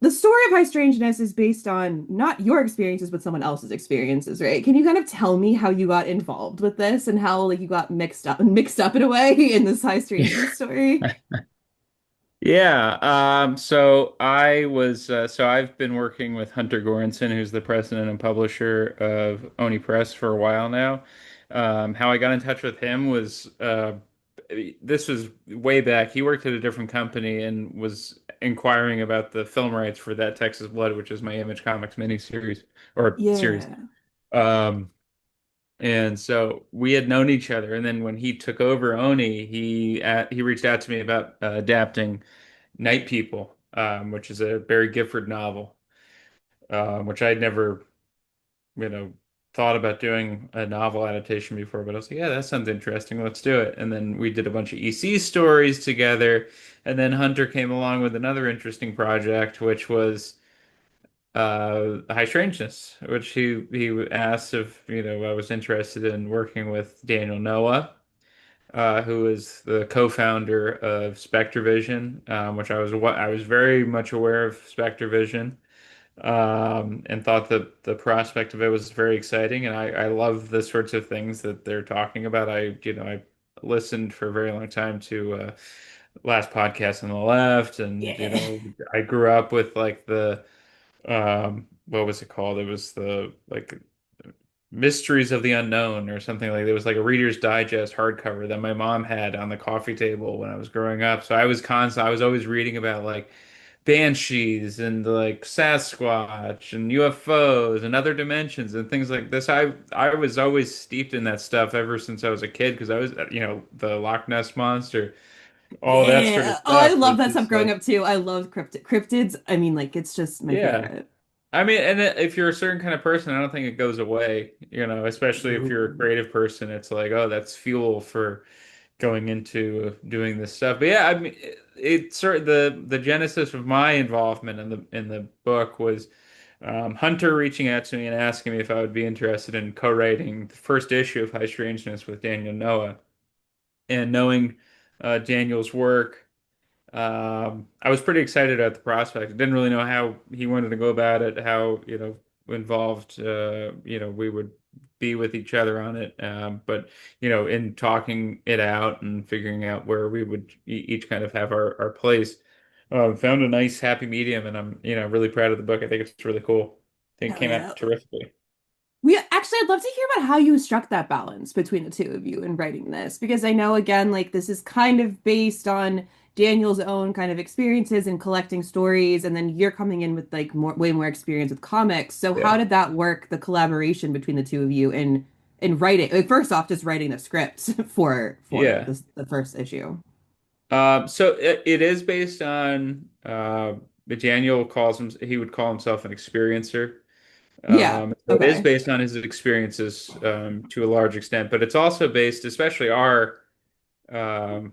the story of High Strangeness is based on not your experiences, but someone else's experiences, right? Can you kind of tell me how you got involved with this and how like you got mixed up in a way in this High Strangeness story? Yeah, so I've been working with Hunter Goranson, who's the president and publisher of Oni Press for a while now. How I got in touch with him was this was way back. He worked at a different company and was inquiring about the film rights for That Texas Blood, which is my Image Comics miniseries or series. Yeah. Um, and so we had known each other, and then when he took over Oni, he reached out to me about adapting Night People, which is a Barry Gifford novel, which I'd never, you know, thought about doing a novel adaptation before. But I was like, yeah, that sounds interesting. Let's do it. And then we did a bunch of EC stories together. And then Hunter came along with another interesting project, which was High Strangeness, which he asked if, I was interested in working with Daniel Noah, who is the co-founder of Spectre Vision, which I was very much aware of Spectre Vision, and thought that the prospect of it was very exciting. And I love the sorts of things that they're talking about. I listened for a very long time to Last Podcast on the Left, and Yeah. I grew up with like the what was it called? It was the like Mysteries of the Unknown or something like that. It was like a Reader's Digest hardcover that my mom had on the coffee table when I was growing up. So I was always reading about like banshees and like Sasquatch and UFOs and other dimensions and things like this. I was always steeped in that stuff ever since I was a kid because I was, the Loch Ness Monster, all that sort of Yeah. Oh, I stuff love was that stuff just growing like, up too. I love cryptids. I mean, like it's just my yeah. favorite. I mean, and if you're a certain kind of person, I don't think it goes away, especially if you're a Ooh. creative person, it's like, oh, that's fuel for going into doing this stuff. But yeah, I mean, it sort the genesis of my involvement in the book was Hunter reaching out to me and asking me if I would be interested in co-writing the first issue of High Strangeness with Daniel Noah, and knowing Daniel's work. I was pretty excited at the prospect. I didn't really know how he wanted to go about it, how, involved, we would be with each other on it. But, in talking it out and figuring out where we would each kind of have our place, found a nice happy medium. And I'm, really proud of the book. I think it's really cool. I think it Hell came yeah. out terrifically. I'd love to hear about how you struck that balance between the two of you in writing this, because I know, again, like this is kind of based on Daniel's own kind of experiences in collecting stories, and then you're coming in with like way more experience with comics. So how Yeah. did that work, the collaboration between the two of you in writing? Like, first off, just writing the scripts for Yeah. the first issue. So it is based on Daniel he would call himself an experiencer. Yeah. So it is Okay. based on his experiences to a large extent, but it's also based, especially um,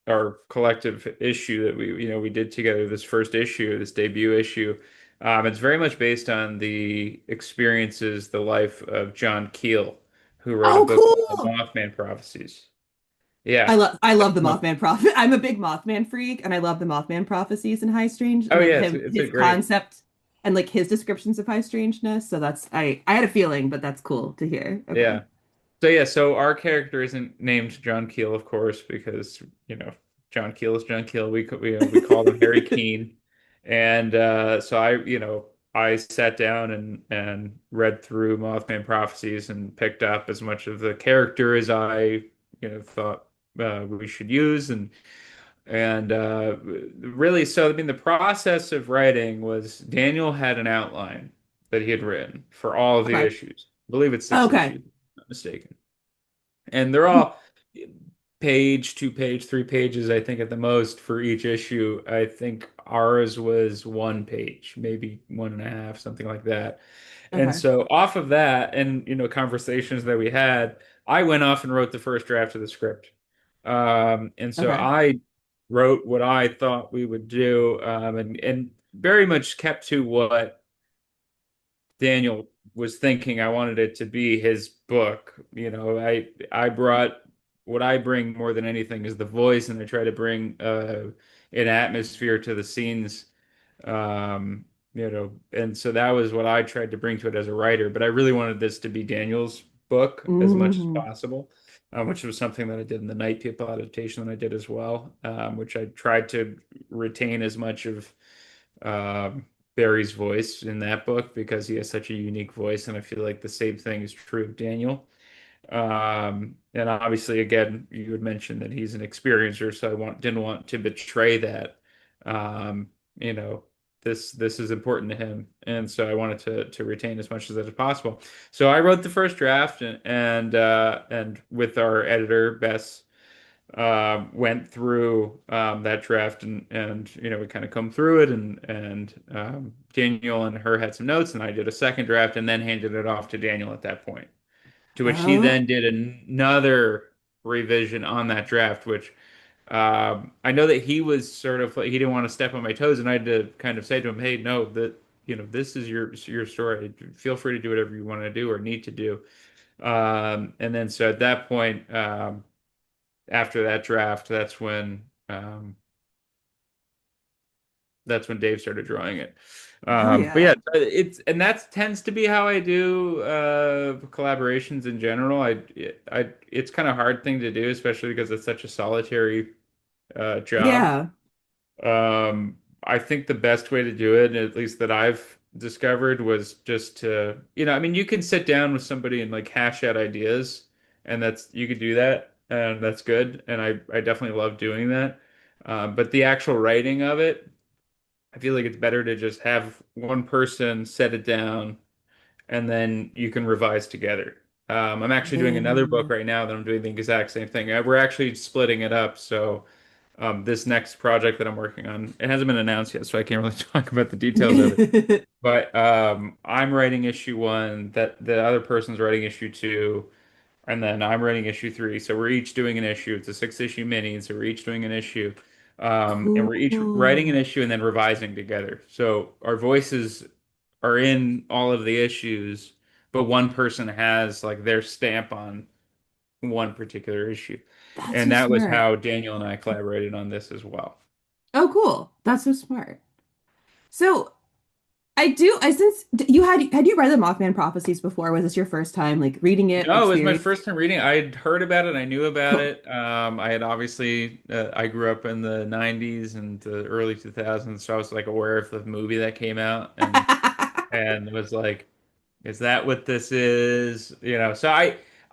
our collective issue that we did together, this first issue, this debut issue. It's very much based on the experiences, the life of John Keel, who wrote a Oh, book called The cool. Mothman Prophecies. Yeah. I love the Mothman prophet. I'm a big Mothman freak, and I love the Mothman prophecies in High Strange and Oh like yeah, him it's a his great. concept and like his descriptions of high strangeness. So I had a feeling, but that's cool to hear. Okay. Yeah. So our character isn't named John Keel, of course, because John Keel is John Keel. We call him Harry Keene, and so I sat down and read through Mothman Prophecies and picked up as much of the character as I thought we should use, and really, so I mean the process of writing was Daniel had an outline that he had written for all of the Okay. issues. I believe it's six Okay. issues, if I'm not mistaken. And they're all page, 2 page, 3 pages, I think at the most for each issue. I think ours was 1 page, maybe one and a half, something like that. And Okay. so off of that and conversations that we had, I went off and wrote the first draft of the script. And so Okay. I wrote what I thought we would do, and very much kept to what Daniel was thinking. I wanted it to be his book. I brought what I bring more than anything is the voice, and I try to bring an atmosphere to the scenes And so that was what I tried to bring to it as a writer. But I really wanted this to be Daniel's book as much as Hmm. possible, which was something that I did in the Night People adaptation that I did as well, which I tried to retain as much of um, Barry's voice in that book because he has such a unique voice, and I feel like the same thing is true of Daniel. And obviously, again, you had mentioned that he's an experiencer, so didn't want to betray that. Um, you know, this is important to him, and so I wanted to retain as much of that as possible. So I wrote the first draft, and with our editor Bess, went through that draft, and we kind of come through it, and Daniel and her had some notes, and I did a second draft, and then handed it off to Daniel at that point, to which he Oh, then did another revision on that draft, which I know that he was sort of like he didn't want to step on my toes, and I had to kind of say to him, "Hey, no, this is your story. Feel free to do whatever you want to do or need to do." And then so at that point, after that draft, that's when Dave started drawing it. hell But yeah, yeah. that tends to be how I do collaborations in general. It's kind of hard thing to do, especially because it's such a solitary job. Yeah. I think the best way to do it, at least that I've discovered, was just I mean, you can sit down with somebody and like hash out ideas, and you could do that, and that's good. And I definitely love doing that. But the actual writing of it, I feel like it's better to just have one person set it down and then you can revise together. I'm actually doing another book Yeah. right now that I'm doing the exact same thing. We're actually splitting it up. So this next project that I'm working on, it hasn't been announced yet, so I can't really talk about the details of it. But I'm writing issue one, that the other person's writing issue two, and then I'm writing issue three. So we're each doing an issue. It's a 6 issue mini, so we're each doing an issue. And we're each writing an Cool. issue and then revising together. So our voices are in all of the issues, but one person has like their stamp on one particular issue. That's And so that was smart. how Daniel and I collaborated on this as well. Oh, cool. That's so smart. So I since had you read the Mothman prophecies before? Was this your first time like reading it or No, it was my experience? first time reading. I had heard about it. I knew about Cool. it. I had obviously, I grew up in the 90s and the early 2000s, so I was like aware of the movie that came out and was like, is that what this is? So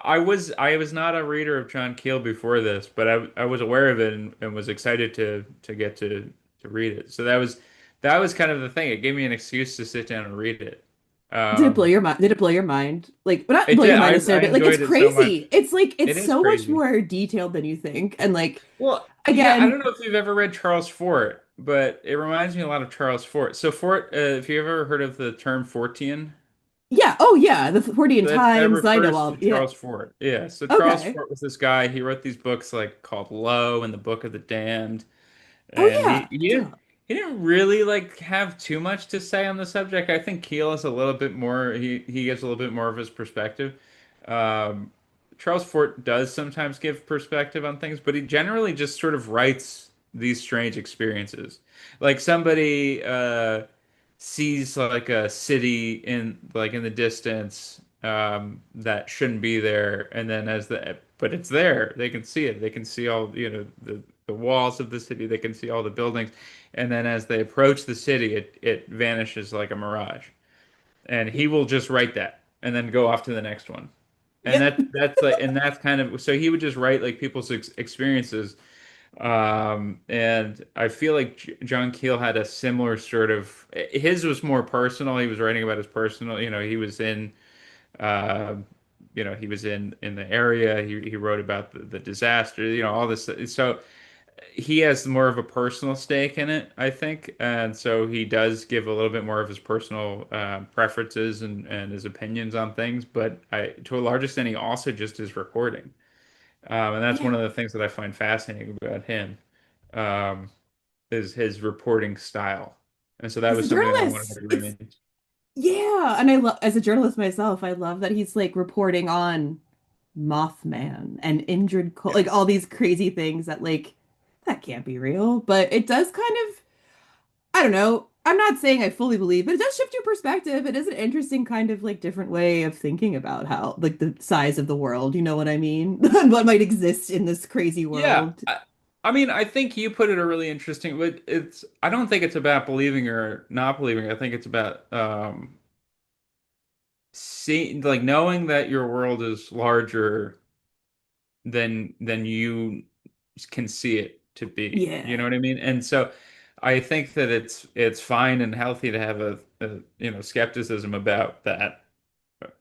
I was not a reader of John Keel before this, but I was aware of it and was excited to get to read it. So that was kind of the thing. It gave me an excuse to sit down and read it. Did it blow Um, your mind? Did it blow your mind? Like, but not it blow did. your mind I necessarily, but like it's enjoyed it so much. crazy. It's like It it's is so much crazy. more detailed than you think. And like Well, yeah, I don't again, know if you've ever read Charles Fort, but it reminds me a lot of Charles Fort. So Fort, if you ever heard of the term Fortean. yeah, oh yeah, the Fortean That Times. I know refers to all. Yeah. Charles Fort. Yeah. So Charles Okay. Fort was this guy. He wrote these books like called Low and the Book of the Damned, Oh and he yeah. he didn't Duh. he didn't really like have too much to say on the subject. I think Keel is a little bit more. He gives a little bit more of his perspective. Um, Charles Fort does sometimes give perspective on things, but he generally just sort of writes these strange experiences. Like somebody sees like a city in the distance that shouldn't be there, and then but it's there. They can see it. They can see all the walls of the city. They can see all the buildings, and then as they approach the city, it vanishes like a mirage. And he will just write that, and then go off to the next one. And Yep. that's kind of so he would just write like people's experiences. And I feel like John Keel had a similar sort of, his was more personal. He was writing about his personal, uh, he was in the area. He wrote about the disaster, all this. So he has more of a personal stake in it, I think. And so he does give a little bit more of his personal preferences and his opinions on things. But to a large extent, he also just is recording. And that's one Yeah. of the things that I find fascinating about him, um, is his reporting style. And so that As was a something that I wanted journalist, to bring it's in. yeah, and I love as a journalist myself, I love that he's like reporting on Mothman and Indrid, like all Yes. these crazy things that like that can't be real, but it does kind of I don't know. I'm not saying I fully believe, but it does shift your perspective. It is an interesting kind of like different way of thinking about how like the size of the world, you know what I mean? What might exist in this crazy Yeah, world. I mean, I think you put it a really interesting, but I don't think it's about believing or not believing. I think it's about seeing, like knowing that your world is larger than you can see it to be. You Yeah. know what I mean? And so I think that it's fine and healthy to have skepticism about that,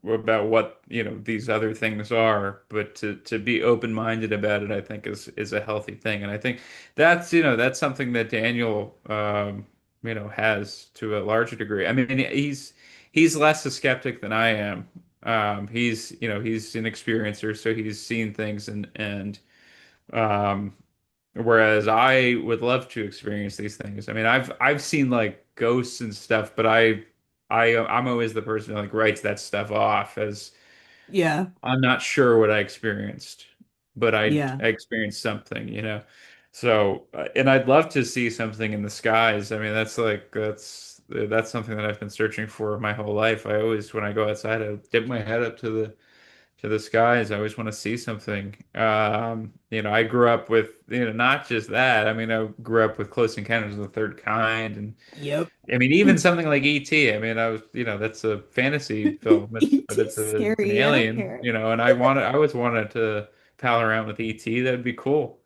about what, these other things are, but to be open-minded about it, I think is a healthy thing. And I think that's something that Daniel has to a larger degree. I mean, he's less a skeptic than I am. He's an experiencer, so he's seen things and um whereas I would love to experience these things. I mean, I've seen like ghosts and stuff, but I'm always the person who like writes that stuff off as Yeah. I'm not sure what I experienced, but Yeah. I experienced something. So, and I'd love to see something in the skies. I mean, that's something that I've been searching for my whole life. I always, when I go outside, I dip my head up to the skies. I always want to see something. I grew up with, not just that. I mean, I grew up with Close Encounters of the Third Kind, and Yep. I mean, even something like E.T. I mean, that's a fantasy film. But E.T. it's an scary. I don't alien, care. and I always wanted to pal around with E.T. That'd be cool.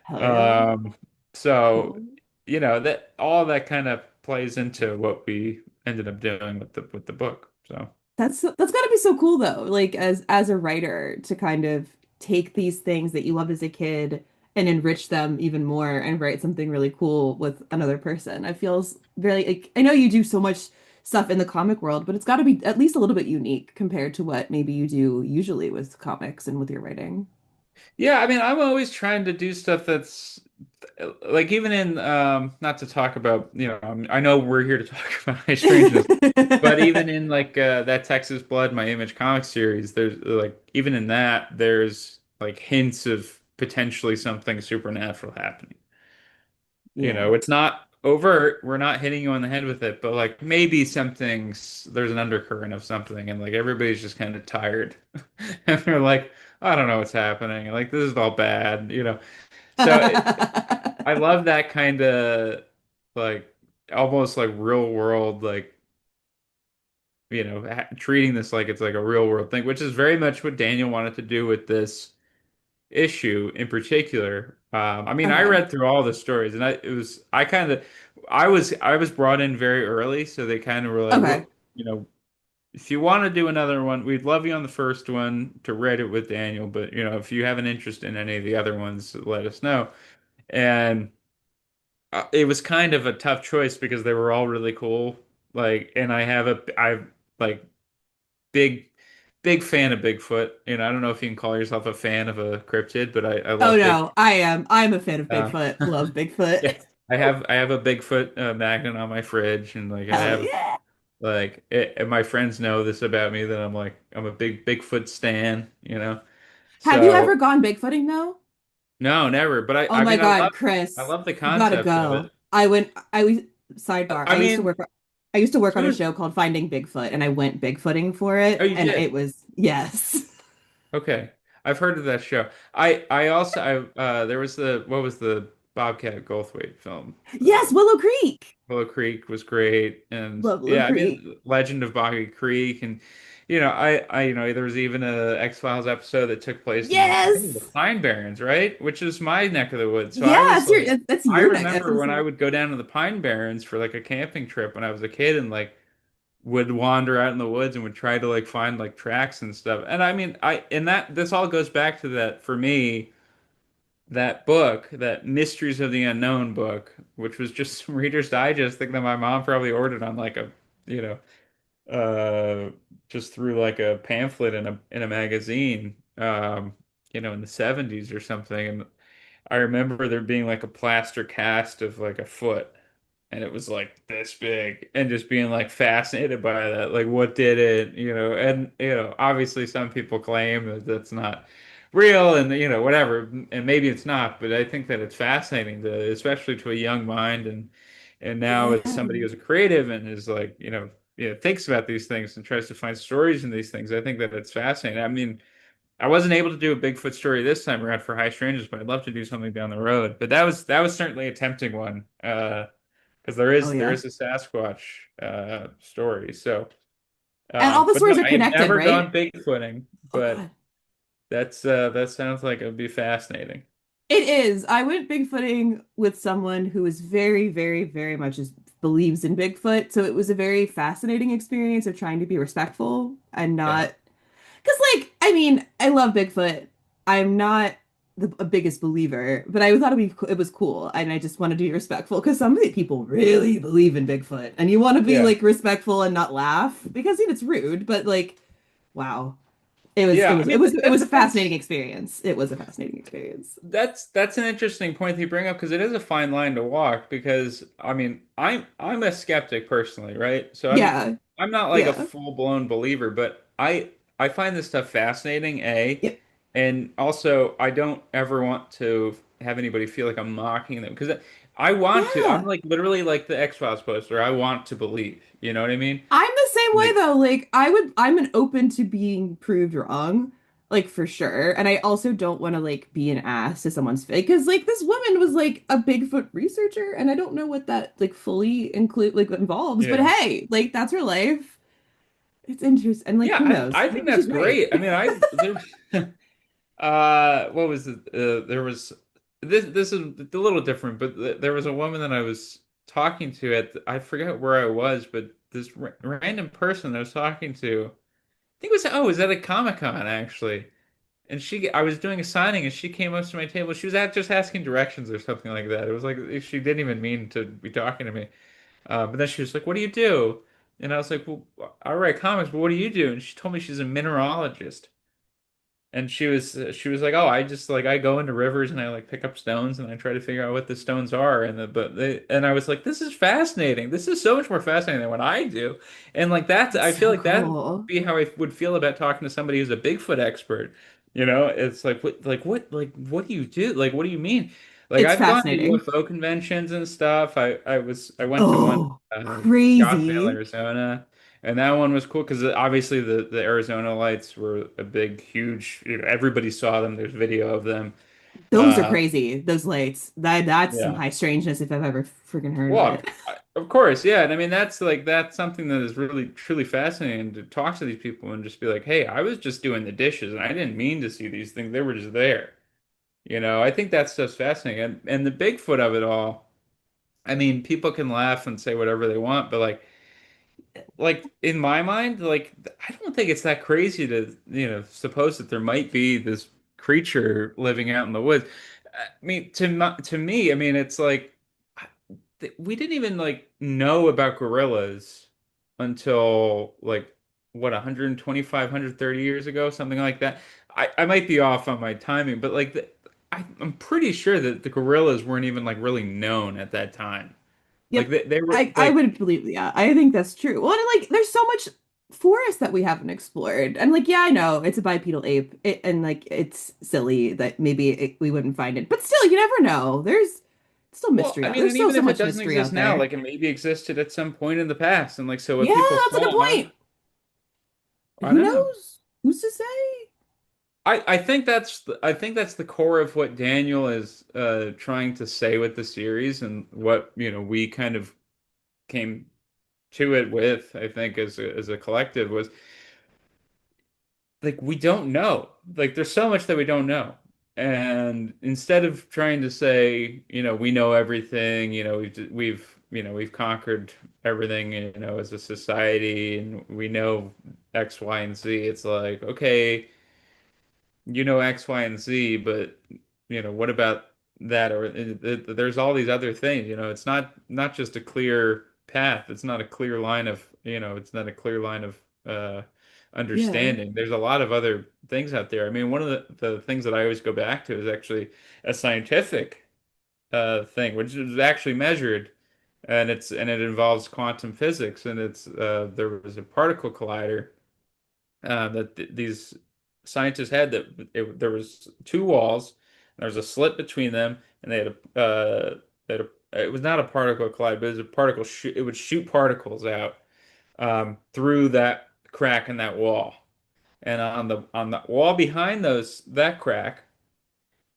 Hell yeah. Um, so, Cool. that all that kind of plays into what we ended up doing with the book. So. That's gotta be so cool though, like as a writer to kind of take these things that you loved as a kid and enrich them even more and write something really cool with another person. I feels very like I know you do so much stuff in the comic world, but it's got to be at least a little bit unique compared to what maybe you do usually with comics and with your writing. Yeah, I mean, I'm always trying to do stuff that's like even in not to talk about, I know we're here to talk about High Strangeness, but even in like that Texas Blood, My Image comic series, there's like even in that there's like hints of potentially something supernatural happening. Yeah. It's not overt, we're not hitting you on the head with it, but like maybe there's an undercurrent of something and like everybody's just kind of tired. And they're like, I don't know what's happening. Like this is all bad. So I love that kind of like almost like real world, like, treating this like it's like a real world thing, which is very much what Daniel wanted to do with this issue in particular. I mean, I Okay. read through all the stories, and I was brought in very early, so they kind of were like, Okay. "What, if you want to do another one, we'd love you on the first one to read it with Daniel, but if you have an interest in any of the other ones, let us know." And it was kind of a tough choice because they were all really cool. Like, and I've like big, big fan of Bigfoot. I don't know if you can call yourself a fan of a cryptid, but I Oh love Bigfoot. no, I am. I'm a fan of Uh, Bigfoot. Love Bigfoot. yeah, I have a Bigfoot magnet on my fridge, and like I Hell have yeah. and my friends know this about me that I'm a big Bigfoot stan. Have you ever So gone Bigfooting though? no, never. But Oh I my mean, God, I Chris, love the you gotta concept of go. it. I was sidebar. I mean, I used to work on a who's show called Finding Bigfoot and I went Bigfooting for oh it you and did? it was yes. Okay, I've heard of that show. I also there was the what was the Bobcat Goldthwait film? Yes, Willow Creek. Willow Creek was great, and Love Willow yeah, I Creek. mean Legend of Boggy Creek, and there was even a X-Files episode that took place in I think the Yes. Pine Barrens, right? Which is my neck of the woods. So I Yeah, was like, that's I your neck. I was remember gonna when I say. would go down to the Pine Barrens for like a camping trip when I was a kid, and like would wander out in the woods and would try to like find like tracks and stuff. And I mean, this all goes back to that for me, that book, that Mysteries of the Unknown book, which was just some Reader's Digest thing that my mom probably ordered on like you know, uh, just through like a pamphlet in a magazine, in the 70s or something. And I remember there being like a plaster cast of like a foot, and it was like this big, and just being like fascinated by that, like what did it, and obviously some people claim that that's not real, and whatever, and maybe it's not, but I think that it's fascinating to, especially to a young mind, and And now Yeah. as somebody who's a creative and is like, thinks about these things and tries to find stories in these things, I think that it's fascinating. I mean, I wasn't able to do a Bigfoot story this time around for High Strangeness, but I'd love to do something down the road. But that was certainly a tempting one, because there Oh is there yeah. is a Sasquatch story. So, And all the but no, stories are I have connected, never gone right? Bigfooting, Oh but God. that sounds like it would be fascinating. It is. I went Bigfooting with someone who is very, very, very much believes in Bigfoot. So it was a very fascinating experience of trying to be respectful and Yeah, not, because, like, I mean, I love Bigfoot. I'm not the biggest believer, but I thought it was cool, and I just wanted to be respectful because some people really believe in Bigfoot, and you want to be yeah, like respectful and not laugh because it's rude. But like, wow, yeah. I mean, it was a fascinating experience. It was a fascinating experience. that's an interesting point that you bring up because it is a fine line to walk because I mean I'm a skeptic personally, right? So Yeah, I'm not like a yeah, full-blown believer, but I find this stuff fascinating, A, yep, and also I don't ever want to have anybody feel like I'm mocking them because I'm yeah. like literally like the X-Files poster. I want to believe, you know what I mean? I'm the same way Like, though. Like I'm an open to being proved wrong, like for sure. And I also don't want to like be an ass to someone's face because like this woman was like a Bigfoot researcher, and I don't know what that like fully include like involves. But yeah. hey, like that's her life. It's interesting, and like Yeah, who knows? I think Maybe she's that's right. great. I mean, what was it? There was this is a little different, but there was a woman that I was talking to I forget where I was, but this random person I was talking to, I think it was at a Comic-Con actually. And I was doing a signing and she came up to my table. She was just asking directions or something like that. It was like she didn't even mean to be talking to me. But then she was like, "What do you do?" And I was like, "Well, I write comics, but what do you do?" And she told me she's a mineralogist. And she was like, "Oh, I just like I go into rivers and I like pick up stones and I try to figure out what the stones are." And I was like, "This is fascinating. This is so much more fascinating than what I do." And like That's I feel so like that would cool. be how I would feel about talking to somebody who's a Bigfoot expert. You know, it's like what do you do? Like what do you mean? Like It's I've gone to fascinating. UFO conventions and stuff. I went to one Oh, Scottsdale, crazy. Arizona. And that one was cool because obviously the Arizona lights were a big, huge, everybody saw them. There's video of them. Those are Uh, crazy. Those lights. That's some yeah. high strangeness if I've ever freaking heard of Well, it. of course, yeah. And I mean, that's something that is really, truly fascinating to talk to these people and just be like, hey, I was just doing the dishes and I didn't mean to see these things. They were just there. I think that's just fascinating. And the Bigfoot of it all, I mean, people can laugh and say whatever they want, but like in my mind, like I don't think it's that crazy to, suppose that there might be this creature living out in the woods. I mean, to me, I mean, it's like we didn't even like know about gorillas until like what 125, 130 years ago, something like that. I might be off on my timing, but like I'm pretty sure that the gorillas weren't even like really known at that time. Like Yep. they were I like, would believe, yeah. I think that's true. Well, and like there's so much forest that we haven't explored. And like, yeah, I know it's a bipedal ape. And like it's silly that maybe we wouldn't find it. But still, you never know. There's still well, mystery I out. mean, There's and still even so if it much doesn't mystery exist out now, there. like it maybe existed at some point in the past, and like so what Yeah, people that's a good saw, point. I Who don't know. knows? Who's to say? I think that's the core of what Daniel is trying to say with the series, and what we kind of came to it with. I think as a collective was like we don't know. Like there's so much that we don't know. And instead of trying to say, we know everything, we've conquered everything, as a society and we know X, Y, and Z, it's like, okay, X, Y, and Z, but what about that? Or there's all these other things, it's not just a clear path. It's not a clear line of, it's not a clear line of Yeah. understanding. There's a lot of other things out there. I mean, one of the things that I always go back to is actually a scientific thing, which is actually measured. And it involves quantum physics, and there was a particle collider that these scientists had there was two walls, there was a slit between them, and they had it was not a particle collide, but it was a particle shoot. It would shoot particles out through that crack in that wall. And on the wall behind that crack,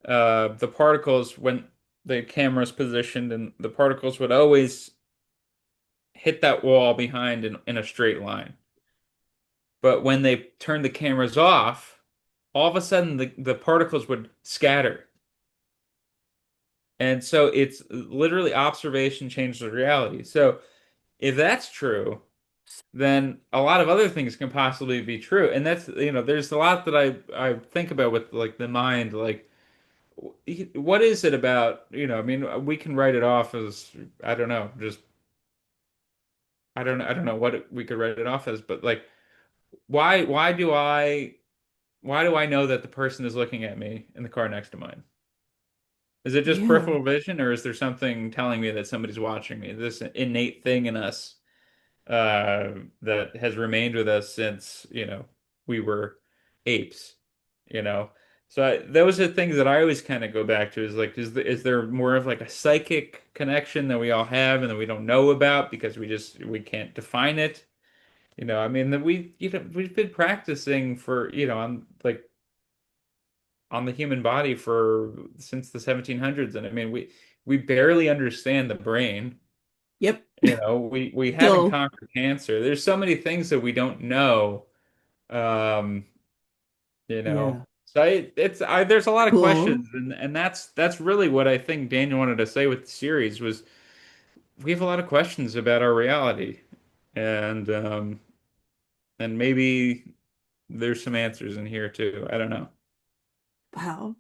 the particles when the camera's positioned and the particles would always hit that wall behind in a straight line. But when they turned the cameras off, all of a sudden the particles would scatter. And so it's literally observation changes reality. So if that's true, then a lot of other things can possibly be true. And that's, there's a lot that I think about with like the mind, like what is it about, I mean, we can write it off as, I don't know, just I don't know what we could write it off as, but like why why do I why do I know that the person is looking at me in the car next to mine? Is it just Yeah. peripheral vision, or is there something telling me that somebody's watching me? This innate thing in us that has remained with us since, we were apes, you know? So those are things that I always kind of go back to is like, is there more of like a psychic connection that we all have and that we don't know about because we can't define it? I mean, that we've been practicing for, on the human body for since the 1700s. And I mean, we barely understand the brain. Yep. We haven't Still. conquered cancer. There's so many things that we don't know. Um, Yeah. so there's a lot of Cool. questions, and that's really what I think Daniel wanted to say with the series was we have a lot of questions about our reality, and maybe there's some answers in here too. I don't know. Wow.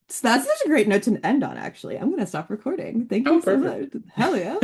So that's such a great note to end on, actually. I'm gonna stop recording. Thank Oh, you so perfect. much. Hell yeah.